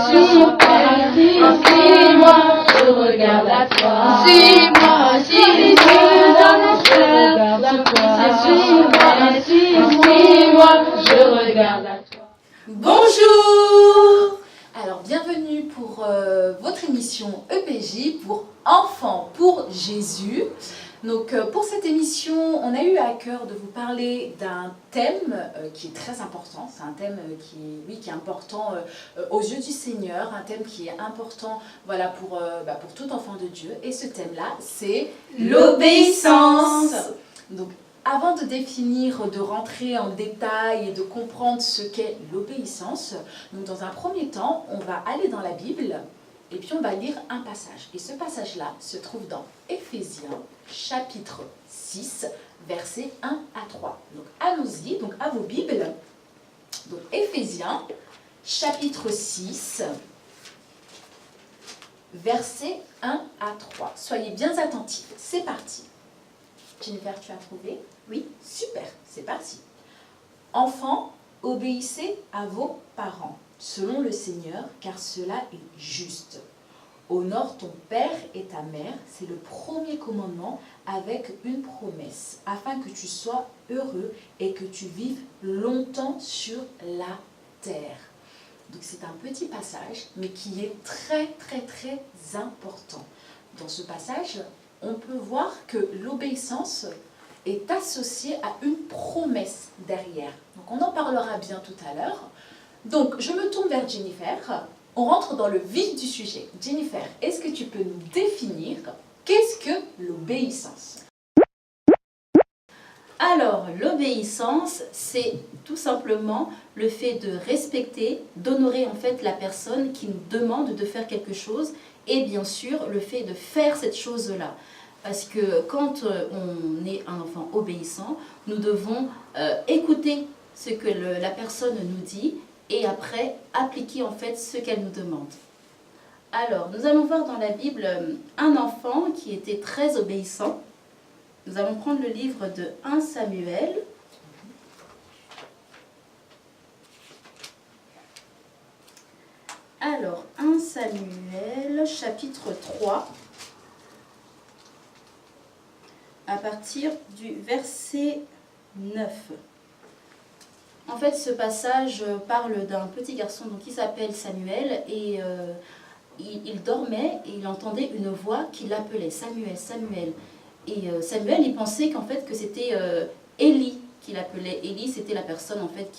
Super, suis-moi, je regarde à toi. Suis-moi, je regarde à toi. Suis-moi, je regarde à toi. Bonjour! Alors bienvenue pour votre émission EPJ pour Enfants pour Jésus. Donc pour cette émission, on a eu à cœur de vous parler d'un thème qui est très important. C'est un thème qui est important aux yeux du Seigneur, un thème qui est important voilà, pour tout enfant de Dieu. Et ce thème-là, c'est l'obéissance. Donc avant de définir, de rentrer en détail et de comprendre ce qu'est l'obéissance, donc dans un premier temps, on va aller dans la Bible et puis on va lire un passage. Et ce passage-là se trouve dans Éphésiens, chapitre 6, versets 1 à 3. Donc allons-y, donc à vos Bibles. Donc Éphésiens, chapitre 6, versets 1 à 3. Soyez bien attentifs, c'est parti. Jennifer, tu as trouvé? Oui, super, c'est parti. Enfants, obéissez à vos parents, selon le Seigneur, car cela est juste. Honore ton père et ta mère, c'est le premier commandement avec une promesse, afin que tu sois heureux et que tu vives longtemps sur la terre. Donc c'est un petit passage, mais qui est très très très important. Dans ce passage, on peut voir que l'obéissance est associée à une promesse derrière. Donc on en parlera bien tout à l'heure. Donc je me tourne vers Jennifer. On rentre dans le vif du sujet. Jennifer, est-ce que tu peux nous définir qu'est-ce que l'obéissance? Alors, l'obéissance, c'est tout simplement le fait de respecter, d'honorer en fait la personne qui nous demande de faire quelque chose et bien sûr le fait de faire cette chose-là. Parce que quand on est un enfant obéissant, nous devons écouter ce que la personne nous dit et après appliquer en fait ce qu'elle nous demande. Alors, nous allons voir dans la Bible un enfant qui était très obéissant. Nous allons prendre le livre de 1 Samuel. Alors, 1 Samuel, chapitre 3, à partir du verset 9. En fait, ce passage parle d'un petit garçon donc, qui s'appelle Samuel et il dormait et il entendait une voix qui l'appelait, Samuel, Samuel. Et Samuel, il pensait qu'en fait que c'était Élie qui l'appelait. Élie, c'était la personne en fait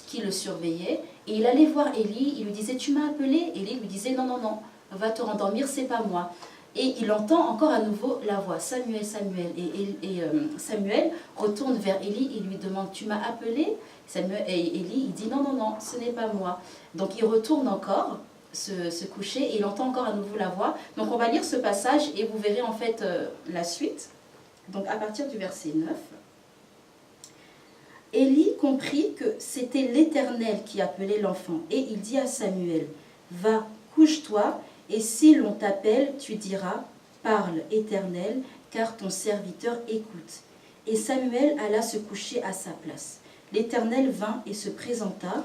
qui le surveillait. Et il allait voir Élie, il lui disait, tu m'as appelé? Élie lui disait, non, non, non, va te rendormir, c'est pas moi. Et il entend encore à nouveau la voix, Samuel, Samuel. Et Samuel retourne vers Élie et lui demande, tu m'as appelé? Samuel, et Élie, il dit, non, non, non, ce n'est pas moi. Donc il retourne encore se coucher et il entend encore à nouveau la voix. Donc on va lire ce passage et vous verrez en fait la suite. Donc à partir du verset 9. Élie comprit que c'était l'Éternel qui appelait l'enfant et il dit à Samuel, va, couche-toi et si l'on t'appelle, tu diras, parle Éternel, car ton serviteur écoute. Et Samuel alla se coucher à sa place. L'Éternel vint et se présenta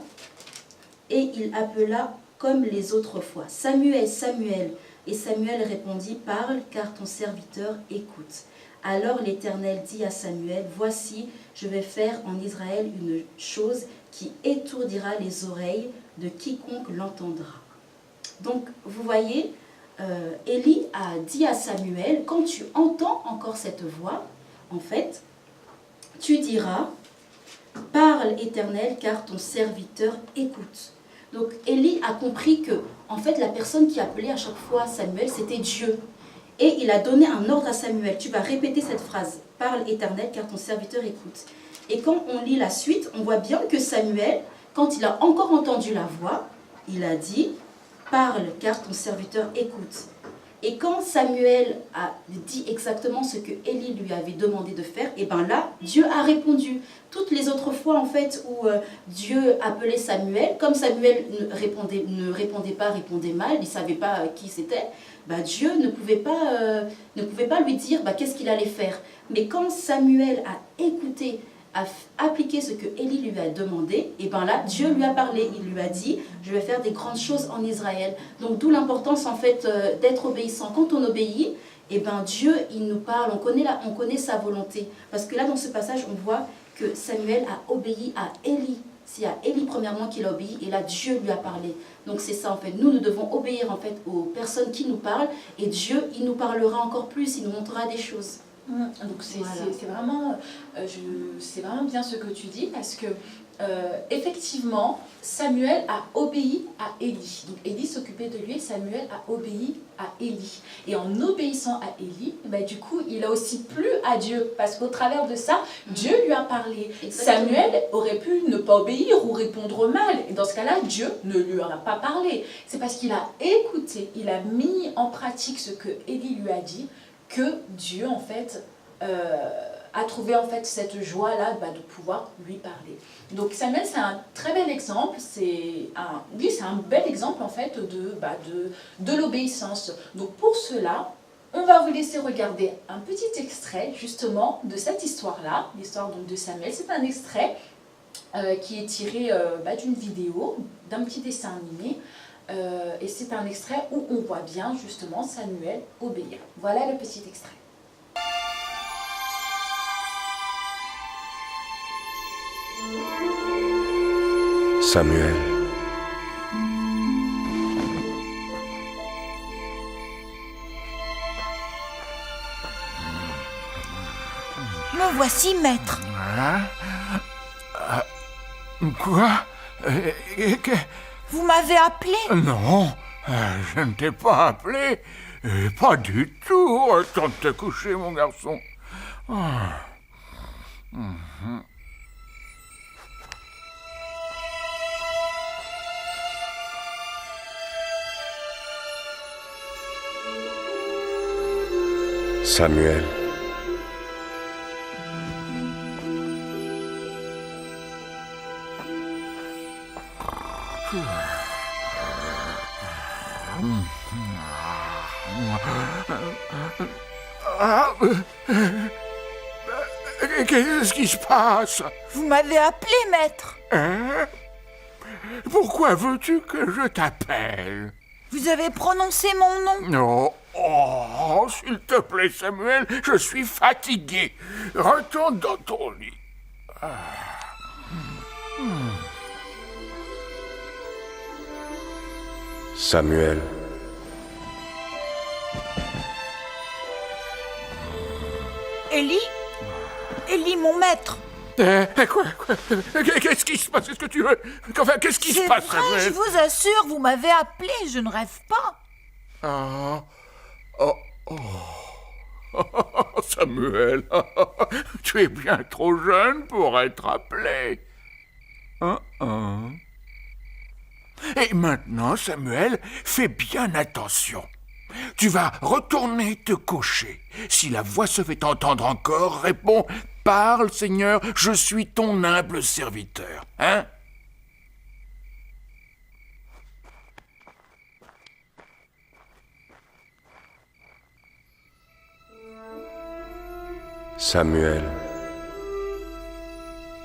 et il appela comme les autres fois. Samuel, Samuel. Et Samuel répondit, parle, car ton serviteur écoute. Alors l'Éternel dit à Samuel, voici, je vais faire en Israël une chose qui étourdira les oreilles de quiconque l'entendra. Donc, vous voyez, Élie a dit à Samuel, quand tu entends encore cette voix, en fait, tu diras, parle Éternel, car ton serviteur écoute. Donc Élie a compris que, en fait, la personne qui appelait à chaque fois Samuel, c'était Dieu. Et il a donné un ordre à Samuel. Tu vas répéter cette phrase. Parle Éternel, car ton serviteur écoute. Et quand on lit la suite, on voit bien que Samuel, quand il a encore entendu la voix, il a dit, parle, car ton serviteur écoute. Et quand Samuel a dit exactement ce que Élie lui avait demandé de faire, et bien là, Dieu a répondu. Toutes les autres fois, en fait, où Dieu appelait Samuel, comme Samuel ne répondait pas, répondait mal, il ne savait pas qui c'était, bah, Dieu ne pouvait pas lui dire bah, qu'est-ce qu'il allait faire. Mais quand Samuel a écouté appliqué ce que Élie lui a demandé, et bien là, Dieu lui a parlé. Il lui a dit, je vais faire des grandes choses en Israël. Donc d'où l'importance en fait d'être obéissant. Quand on obéit, et ben Dieu, il nous parle, on connaît sa volonté. Parce que là, dans ce passage, on voit que Samuel a obéi à Élie. C'est à Élie premièrement qu'il a obéi, et là, Dieu lui a parlé. Donc c'est ça en fait, nous devons obéir en fait aux personnes qui nous parlent, et Dieu, il nous parlera encore plus, il nous montrera des choses. Donc c'est vraiment, c'est vraiment bien ce que tu dis, parce que effectivement, Samuel a obéi à Élie. Donc Élie s'occupait de lui et Samuel a obéi à Élie. Et en obéissant à Élie, du coup, il a aussi plu à Dieu, parce qu'au travers de ça, Dieu lui a parlé. Exactement. Samuel aurait pu ne pas obéir ou répondre mal. Et dans ce cas-là, Dieu ne lui aura pas parlé. C'est parce qu'il a écouté, il a mis en pratique ce que Élie lui a dit, que Dieu, en fait, a trouvé en fait cette joie-là de pouvoir lui parler. Donc Samuel, c'est un très bel exemple, c'est un bel exemple en fait de l'obéissance. Donc pour cela, on va vous laisser regarder un petit extrait justement de cette histoire-là, l'histoire donc de Samuel. C'est un extrait qui est tiré d'une vidéo, d'un petit dessin animé. Et c'est un extrait où on voit bien justement Samuel obéir. Voilà le petit extrait. Samuel. Me voici, maître. Hein? Quoi? Vous m'avez appelé? Non, je ne t'ai pas appelé. Pas du tout. Attends de te coucher, mon garçon. Samuel. Qu'est-ce qui se passe? Vous m'avez appelé, maître. Hein? Pourquoi veux-tu que je t'appelle? Vous avez prononcé mon nom. Non. Oh, s'il te plaît, Samuel, je suis fatigué. Retourne dans ton lit. Samuel. Élie? Élie, mon maître. Quoi? Qu'est-ce qui se passe? Qu'est-ce que tu veux? Enfin, qu'est-ce qui se C'est passe, vrai, je Samuel? vous assure, vous m'avez appelé, je ne rêve pas. Samuel, tu es bien trop jeune pour être appelé. Et maintenant, Samuel, fais bien attention. Tu vas retourner te coucher. Si la voix se fait entendre encore, réponds « Parle, Seigneur, je suis ton humble serviteur. » Hein? Samuel.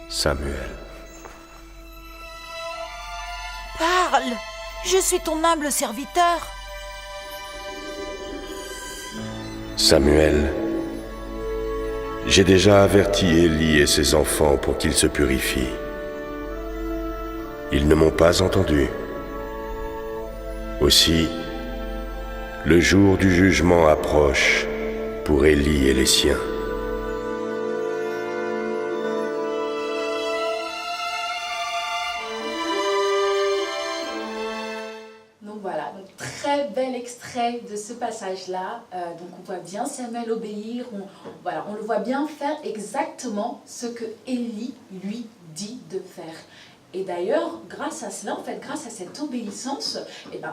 Samuel. Parle, je suis ton humble serviteur. Samuel. J'ai déjà averti Élie et ses enfants pour qu'ils se purifient. Ils ne m'ont pas entendu. Aussi, le jour du jugement approche pour Élie et les siens. Donc voilà, donc très bel extrait de ce passage-là. Donc on voit bien Samuel obéir, on le voit bien faire exactement ce que Élie lui dit de faire. Et d'ailleurs, grâce à cela, en fait, grâce à cette obéissance,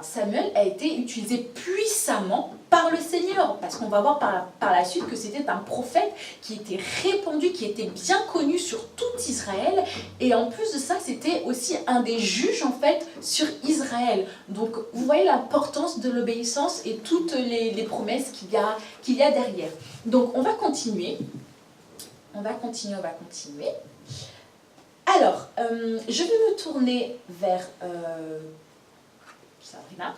Samuel a été utilisé puissamment par le Seigneur. Parce qu'on va voir par la suite que c'était un prophète qui était répandu, qui était bien connu sur tout Israël. Et en plus de ça, c'était aussi un des juges, en fait, sur Israël. Donc, vous voyez l'importance de l'obéissance et toutes les promesses qu'il y a derrière. Donc, on va continuer. On va continuer. Alors, je vais me tourner vers Sabrina.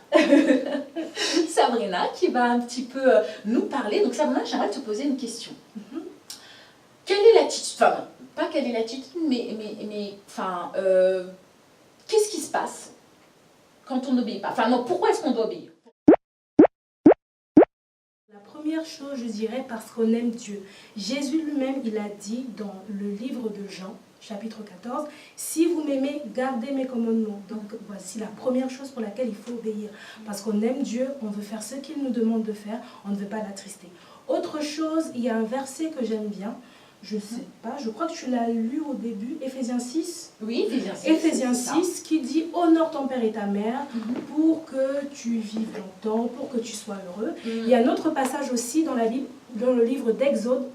Sabrina qui va un petit peu nous parler. Donc Sabrina, j'aimerais te poser une question. Quelle est l'attitude, enfin non, pas quelle est l'attitude, mais enfin, qu'est-ce qui se passe quand on n'obéit pas? Enfin non, pourquoi est-ce qu'on doit obéir? La première chose, je dirais, parce qu'on aime Dieu. Jésus lui-même, il a dit dans le livre de Jean, chapitre 14, « Si vous m'aimez, gardez mes commandements. » Donc voici la première chose pour laquelle il faut obéir. Parce qu'on aime Dieu, on veut faire ce qu'il nous demande de faire, on ne veut pas l'attrister. Autre chose, il y a un verset que j'aime bien, je ne sais pas, je crois que tu l'as lu au début, Éphésiens 6. Oui, Éphésiens 6 qui dit « Honore ton père et ta mère pour que tu vives longtemps, pour que tu sois heureux. » Il y a un autre passage aussi dans la Bible, dans le livre d'Exode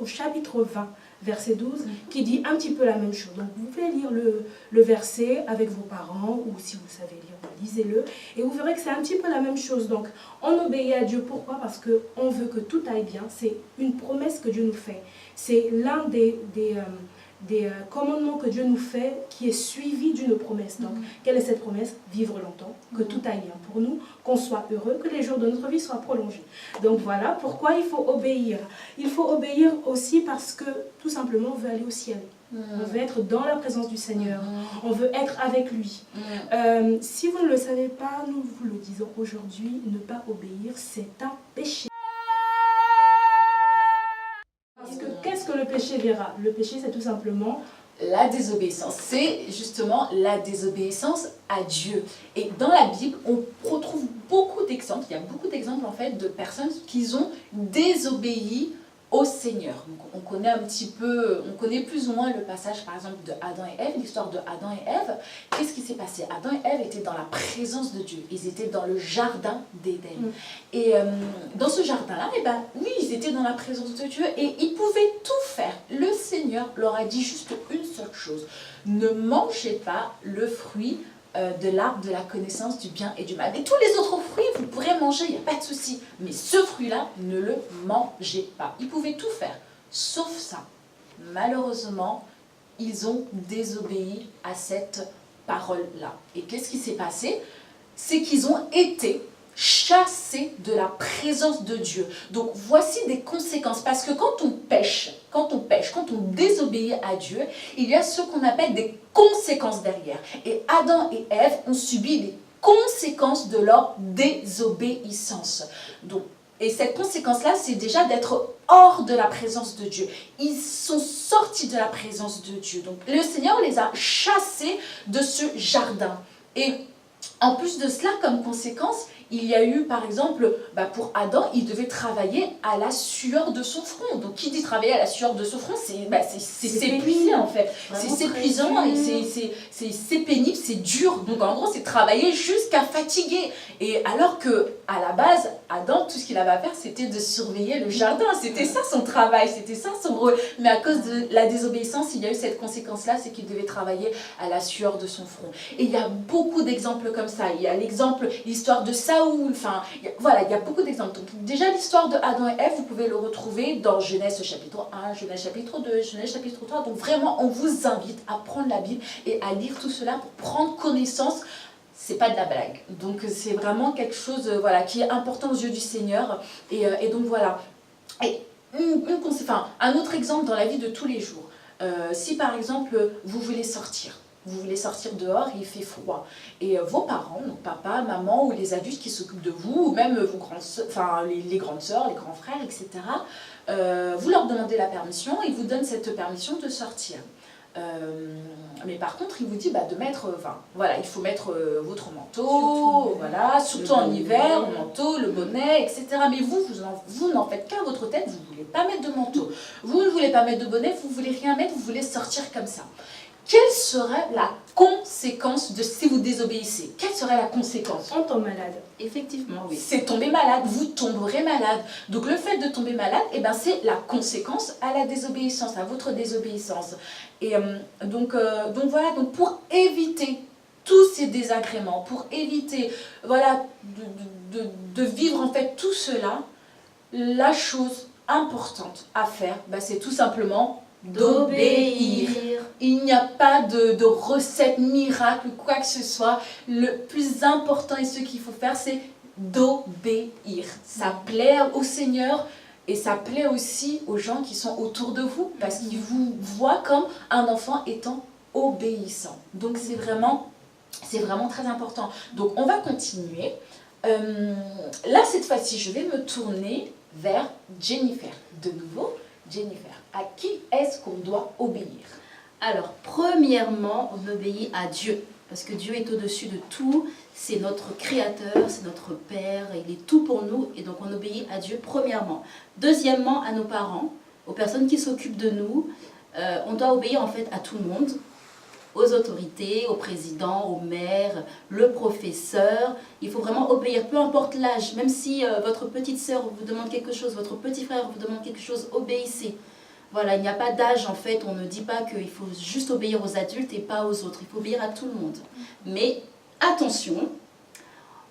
au chapitre 20, verset 12, qui dit un petit peu la même chose. Donc vous pouvez lire le verset avec vos parents, ou si vous savez lire, lisez-le, et vous verrez que c'est un petit peu la même chose. Donc on obéit à Dieu, pourquoi? Parce qu'on veut que tout aille bien, c'est une promesse que Dieu nous fait. C'est l'un des commandements que Dieu nous fait qui est suivi d'une promesse. Donc, quelle est cette promesse? Vivre longtemps, que tout aille bien pour nous, qu'on soit heureux, que les jours de notre vie soient prolongés. Donc voilà pourquoi il faut obéir. Il faut obéir aussi parce que, tout simplement, on veut aller au ciel. On veut être dans la présence du Seigneur. On veut être avec lui. Si vous ne le savez pas, nous vous le disons aujourd'hui, ne pas obéir, c'est un péché. Parce que qu'est-ce que le péché verra? Le péché, c'est tout simplement la désobéissance. C'est justement la désobéissance à Dieu. Et dans la Bible, on retrouve beaucoup d'exemples. Il y a beaucoup d'exemples en fait de personnes qui ont désobéi au Seigneur. Donc, on connaît un petit peu, on connaît plus ou moins le passage par exemple de Adam et Ève, l'histoire de Adam et Ève. Qu'est-ce qui s'est passé? Adam et Ève étaient dans la présence de Dieu. Ils étaient dans le jardin d'Éden. Et dans ce jardin-là, eh ben, oui, ils étaient dans la présence de Dieu et ils pouvaient tout faire. Le Seigneur leur a dit juste une seule chose: ne mangez pas le fruit de l'arbre de la connaissance du bien et du mal. Et tous les autres fruits, vous pourrez manger, il n'y a pas de souci. Mais ce fruit-là, ne le mangez pas. Ils pouvaient tout faire, sauf ça. Malheureusement, ils ont désobéi à cette parole-là. Et qu'est-ce qui s'est passé? C'est qu'ils ont été chassés de la présence de Dieu. Donc voici des conséquences, parce que quand on pêche, quand on désobéit à Dieu, il y a ce qu'on appelle des conséquences derrière. Et Adam et Ève ont subi les conséquences de leur désobéissance. Donc, et cette conséquence-là, c'est déjà d'être hors de la présence de Dieu. Ils sont sortis de la présence de Dieu. Donc le Seigneur les a chassés de ce jardin. Et en plus de cela, comme conséquence, il y a eu, par exemple, pour Adam, il devait travailler à la sueur de son front. Donc, qui dit travailler à la sueur de son front, c'est s'épuiser, en fait. C'est s'épuisant, et c'est pénible, c'est dur. Donc, en gros, c'est travailler jusqu'à fatiguer. Et alors que, à la base, Adam, tout ce qu'il avait à faire, c'était de surveiller le jardin. C'était ça son travail, c'était ça son rôle. Mais à cause de la désobéissance, il y a eu cette conséquence-là, c'est qu'il devait travailler à la sueur de son front. Et il y a beaucoup d'exemples comme ça. Il y a l'histoire de Saül. Enfin, voilà, il y a beaucoup d'exemples. Donc, déjà, l'histoire de Adam et Ève, vous pouvez le retrouver dans Genèse chapitre 1, Genèse chapitre 2, Genèse chapitre 3. Donc, vraiment, on vous invite à prendre la Bible et à lire tout cela pour prendre connaissance. C'est pas de la blague. Donc, c'est vraiment quelque chose voilà, qui est important aux yeux du Seigneur. Et donc, voilà. Et un autre exemple dans la vie de tous les jours. Si, par exemple, vous voulez sortir dehors, il fait froid. Et vos parents, donc papa, maman ou les adultes qui s'occupent de vous, ou même vos grandes soeurs, enfin les grandes sœurs, les grands frères, etc., vous leur demandez la permission, ils vous donnent cette permission de sortir. Mais par contre, il vous dit de mettre, voilà, il faut mettre votre manteau, surtout en hiver, le manteau, le bonnet, etc. Mais vous n'en faites qu'à votre tête, vous ne voulez pas mettre de manteau, vous ne voulez pas mettre de bonnet, vous ne voulez rien mettre, vous voulez sortir comme ça. Quelle serait la conséquence de si vous désobéissez? Quelle serait la conséquence? on tombe malade. Effectivement, oui. C'est tomber malade, vous tomberez malade. Donc le fait de tomber malade, c'est la conséquence à la désobéissance, à votre désobéissance. Et donc pour éviter tous ces désagréments, pour éviter de vivre en fait tout cela, la chose importante à faire, c'est tout simplement d'obéir. Il n'y a pas de recette miracle ou quoi que ce soit. Le plus important et ce qu'il faut faire, c'est d'obéir. Ça plaît au Seigneur et ça plaît aussi aux gens qui sont autour de vous parce qu'ils vous voient comme un enfant étant obéissant. Donc c'est vraiment très important. Donc on va continuer. Là, cette fois-ci, je vais me tourner vers Jennifer. De nouveau, Jennifer, à qui est-ce qu'on doit obéir? Alors, premièrement, on obéit à Dieu, parce que Dieu est au-dessus de tout, c'est notre Créateur, c'est notre Père, il est tout pour nous, et donc on obéit à Dieu premièrement. Deuxièmement, à nos parents, aux personnes qui s'occupent de nous, on doit obéir en fait à tout le monde, aux autorités, au président, au maire, le professeur. Il faut vraiment obéir, peu importe l'âge, même si votre petite sœur vous demande quelque chose, votre petit frère vous demande quelque chose, obéissez. Voilà, il n'y a pas d'âge en fait, on ne dit pas qu'il faut juste obéir aux adultes et pas aux autres, il faut obéir à tout le monde. Mais attention,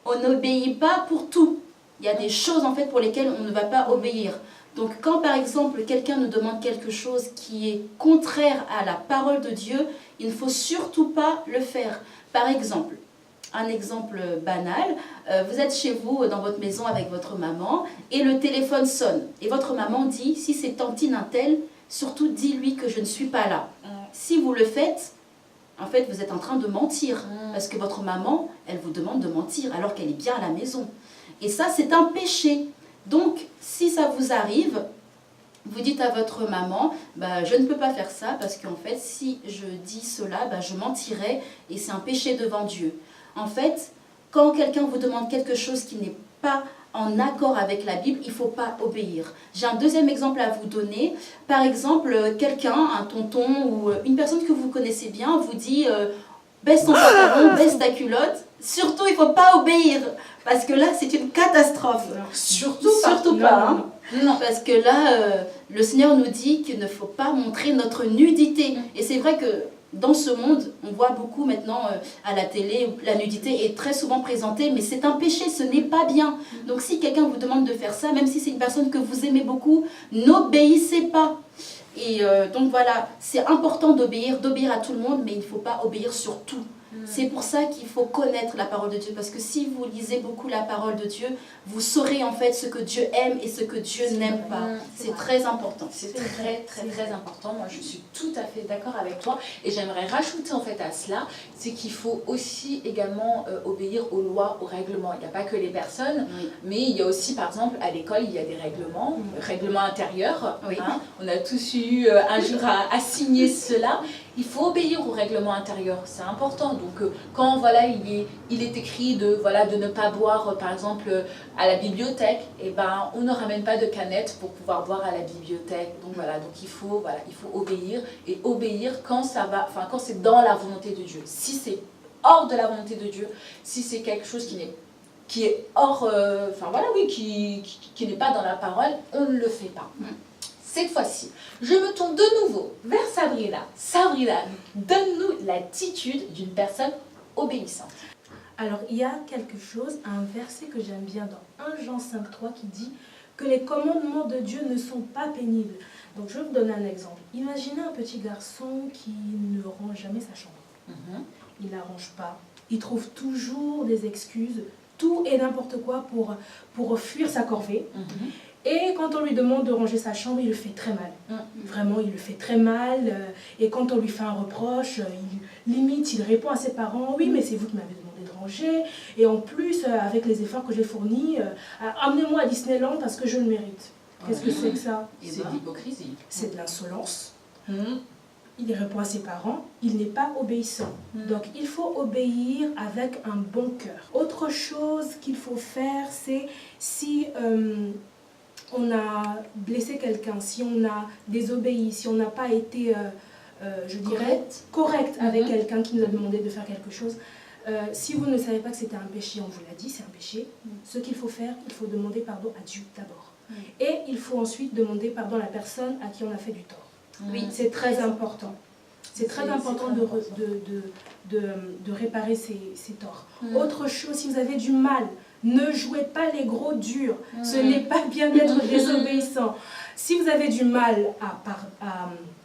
on n'obéit pas pour tout. Il y a des choses en fait pour lesquelles on ne va pas obéir. Donc quand par exemple quelqu'un nous demande quelque chose qui est contraire à la parole de Dieu, il ne faut surtout pas le faire. Par exemple, un exemple banal, vous êtes chez vous dans votre maison avec votre maman et le téléphone sonne. Et votre maman dit, si c'est tantine un tel, surtout dis-lui que je ne suis pas là. Si vous le faites, en fait vous êtes en train de mentir. Parce que votre maman, elle vous demande de mentir alors qu'elle est bien à la maison. Et ça c'est un péché. Donc si ça vous arrive, vous dites à votre maman, je ne peux pas faire ça parce qu'en fait si je dis cela, je mentirais et c'est un péché devant Dieu. En fait, quand quelqu'un vous demande quelque chose qui n'est pas en accord avec la Bible, il ne faut pas obéir. J'ai un deuxième exemple à vous donner. Par exemple, quelqu'un, un tonton ou une personne que vous connaissez bien vous dit baisse ton pantalon, baisse ta culotte. Surtout, il ne faut pas obéir parce que là, c'est une catastrophe. Surtout pas. Hein. Non, parce que là, le Seigneur nous dit qu'il ne faut pas montrer notre nudité. Et c'est vrai que dans ce monde, on voit beaucoup maintenant à la télé, la nudité est très souvent présentée, mais c'est un péché, ce n'est pas bien. Donc si quelqu'un vous demande de faire ça, même si c'est une personne que vous aimez beaucoup, n'obéissez pas. Et donc voilà, c'est important d'obéir à tout le monde, mais il ne faut pas obéir sur tout. C'est pour ça qu'il faut connaître la parole de Dieu, parce que si vous lisez beaucoup la parole de Dieu, vous saurez en fait ce que Dieu aime et ce que Dieu n'aime pas. C'est très important. C'est très important. Moi, je suis tout à fait d'accord avec toi. Et j'aimerais rajouter en fait à cela, c'est qu'il faut aussi également obéir aux lois, aux règlements. Il n'y a pas que les personnes, mais il y a aussi, par exemple, à l'école, il y a des règlements, règlements intérieurs. Hein. On a tous eu un jour à signer cela. Il faut obéir aux règlements intérieurs, c'est important. Donc quand voilà, il est écrit de ne pas boire par exemple à la bibliothèque, et on ne ramène pas de canette pour pouvoir boire à la bibliothèque. Donc voilà, donc il faut obéir, et obéir quand ça va, quand c'est dans la volonté de Dieu. Si c'est hors de la volonté de Dieu, si c'est quelque chose qui est hors, qui n'est pas dans la parole, on ne le fait pas. Cette fois-ci, je me tourne de nouveau vers Sabrina. Sabrina, donne-nous l'attitude d'une personne obéissante. Alors, il y a quelque chose, un verset que j'aime bien dans 1 Jean 5,3 qui dit que les commandements de Dieu ne sont pas pénibles. Donc, je vais vous donner un exemple. Imaginez un petit garçon qui ne range jamais sa chambre. Il ne la range pas. Il trouve toujours des excuses, tout et n'importe quoi pour fuir sa corvée. Et quand on lui demande de ranger sa chambre, il le fait très mal. Vraiment, il le fait très mal. Et quand on lui fait un reproche, il répond à ses parents, oui, mais c'est vous qui m'avez demandé de ranger. Et en plus, avec les efforts que j'ai fournis, amenez-moi à Disneyland parce que je le mérite. Qu'est-ce que c'est que ça? C'est de l'hypocrisie. C'est de l'insolence. Il répond à ses parents, il n'est pas obéissant. Donc il faut obéir avec un bon cœur. Autre chose qu'il faut faire, c'est si on a blessé quelqu'un, si on a désobéi, si on n'a pas été, correct avec quelqu'un qui nous a demandé de faire quelque chose, si vous ne savez pas que c'était un péché, on vous l'a dit, c'est un péché, ce qu'il faut faire, il faut demander pardon à Dieu d'abord. Et il faut ensuite demander pardon à la personne à qui on a fait du tort. Oui, c'est très important. C'est très important de réparer ces torts. Autre chose, si vous avez du mal, ne jouez pas les gros durs. Ce n'est pas bien d'être désobéissant. Si vous avez du mal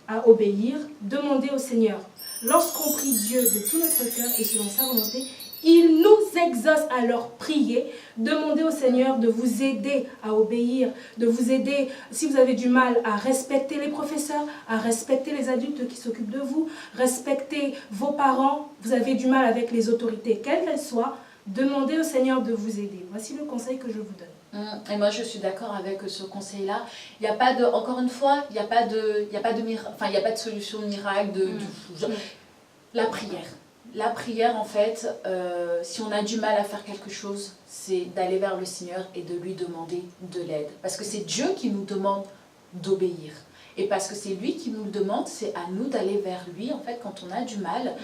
à obéir, demandez au Seigneur. Lorsqu'on prie Dieu de tout notre cœur et selon sa volonté, il nous exauce à leur prier. Demandez au Seigneur de vous aider à obéir, de vous aider, si vous avez du mal, à respecter les professeurs, à respecter les adultes qui s'occupent de vous, respecter vos parents, vous avez du mal avec les autorités, quelles qu'elles soient, demandez au Seigneur de vous aider. Voici le conseil que je vous donne. Et moi je suis d'accord avec ce conseil-là. Il n'y a pas de, encore une fois, il n'y a pas de, enfin il n'y a pas de solution miracle la prière. La prière, en fait, si on a du mal à faire quelque chose, c'est d'aller vers le Seigneur et de lui demander de l'aide. Parce que c'est Dieu qui nous demande d'obéir. Et parce que c'est lui qui nous le demande, c'est à nous d'aller vers lui, en fait, quand on a du mal,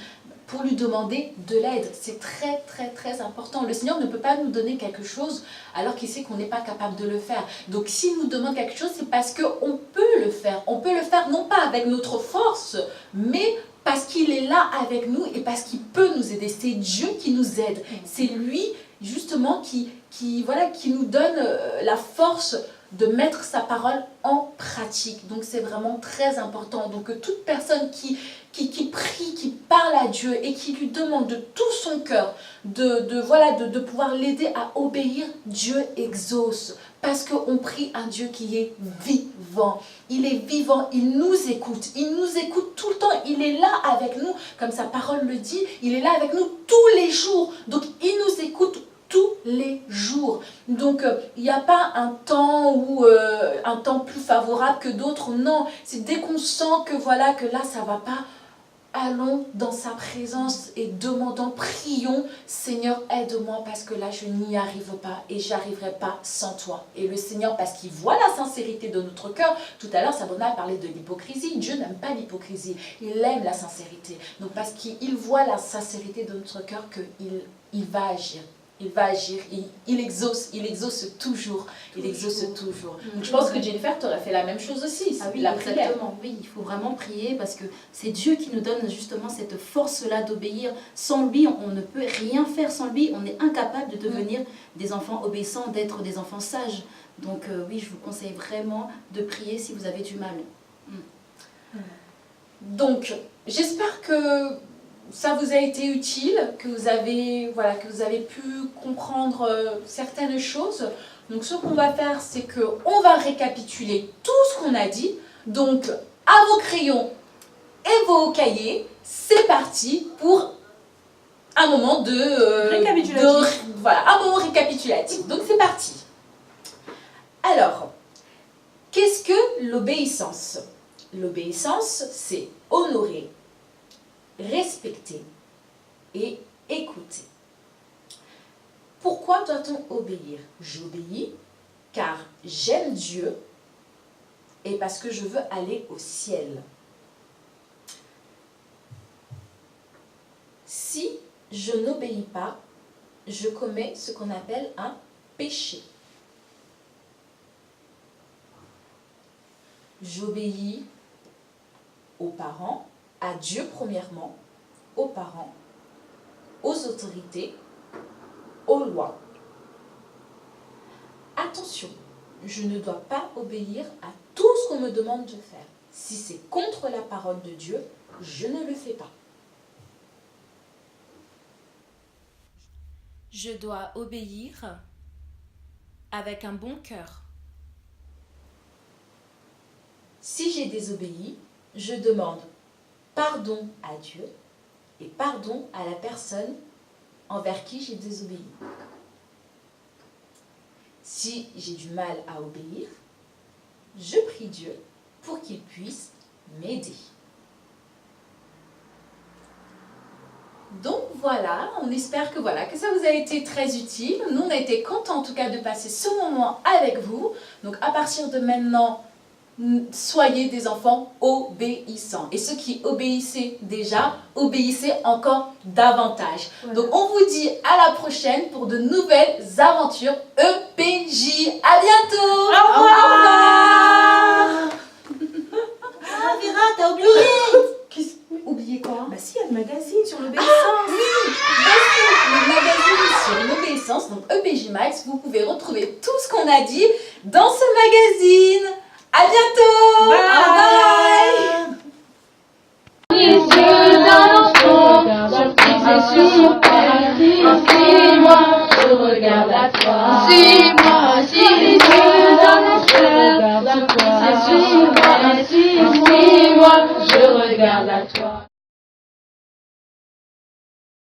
pour lui demander de l'aide. C'est très, très, très important. Le Seigneur ne peut pas nous donner quelque chose alors qu'il sait qu'on n'est pas capable de le faire. Donc, s'il nous demande quelque chose, c'est parce qu'on peut le faire. On peut le faire non pas avec notre force, mais parce qu'il est là avec nous et parce qu'il peut nous aider. C'est Dieu qui nous aide. C'est lui, justement, qui nous donne la force de mettre sa parole en pratique. Donc, c'est vraiment très important. Donc, toute personne qui prie, qui parle à Dieu et qui lui demande de tout son cœur de pouvoir l'aider à obéir, Dieu exauce. Parce qu'on prie un Dieu qui est vivant. Il est vivant, il nous écoute tout le temps. Il est là avec nous, comme sa parole le dit, il est là avec nous tous les jours. Donc, il nous écoute tous les jours. Donc, il n'y a pas un temps plus favorable que d'autres. Non, c'est dès qu'on sent que là, ça ne va pas. Allons dans sa présence et demandons, prions, Seigneur, aide-moi parce que là, je n'y arrive pas et j'arriverai pas sans toi. Et le Seigneur, parce qu'il voit la sincérité de notre cœur, tout à l'heure, Sabrina a parlé de l'hypocrisie. Dieu n'aime pas l'hypocrisie, il aime la sincérité. Donc, parce qu'il voit la sincérité de notre cœur, qu'il va agir. Il va agir, il exauce toujours, il exauce toujours. Donc, je pense que Jennifer, tu aurais fait la même chose aussi, ah oui, la prière. Exactement, oui, il faut vraiment prier parce que c'est Dieu qui nous donne justement cette force-là d'obéir. Sans lui, on ne peut rien faire, sans lui, on est incapable de devenir des enfants obéissants, d'être des enfants sages. Donc oui, je vous conseille vraiment de prier si vous avez du mal. Donc, j'espère que ça vous a été utile, que vous avez pu comprendre certaines choses. Donc, ce qu'on va faire, c'est qu'on va récapituler tout ce qu'on a dit. Donc, à vos crayons et vos cahiers, c'est parti pour un moment récapitulatif. Un moment récapitulatif. Donc, c'est parti. Alors, qu'est-ce que l'obéissance? L'obéissance, c'est honorer, respecter et écouter. Pourquoi doit-on obéir? J'obéis car j'aime Dieu et parce que je veux aller au ciel. Si je n'obéis pas, je commets ce qu'on appelle un péché. J'obéis aux parents, à Dieu premièrement, aux parents, aux autorités, aux lois. Attention, je ne dois pas obéir à tout ce qu'on me demande de faire. Si c'est contre la parole de Dieu, je ne le fais pas. Je dois obéir avec un bon cœur. Si j'ai désobéi, je demande pardon à Dieu et pardon à la personne envers qui j'ai désobéi. Si j'ai du mal à obéir, je prie Dieu pour qu'il puisse m'aider. Donc voilà, on espère que ça vous a été très utile. Nous, on a été contents en tout cas de passer ce moment avec vous. Donc à partir de maintenant, soyez des enfants obéissants. Et ceux qui obéissaient déjà, obéissez encore davantage. Voilà. Donc on vous dit à la prochaine pour de nouvelles aventures EPJ. À bientôt. Au revoir. Ah, Vera, t'as oublié. Oublié quoi? Bah si, il y a le magazine sur l'obéissance. Oui, le magazine sur l'obéissance, donc EPJ Max. Vous pouvez retrouver tout ce qu'on a dit dans ce magazine. À bientôt. Bye. Bye. toi. Suis-moi, suis-moi, je regarde à toi. Suis-moi, je regarde à toi.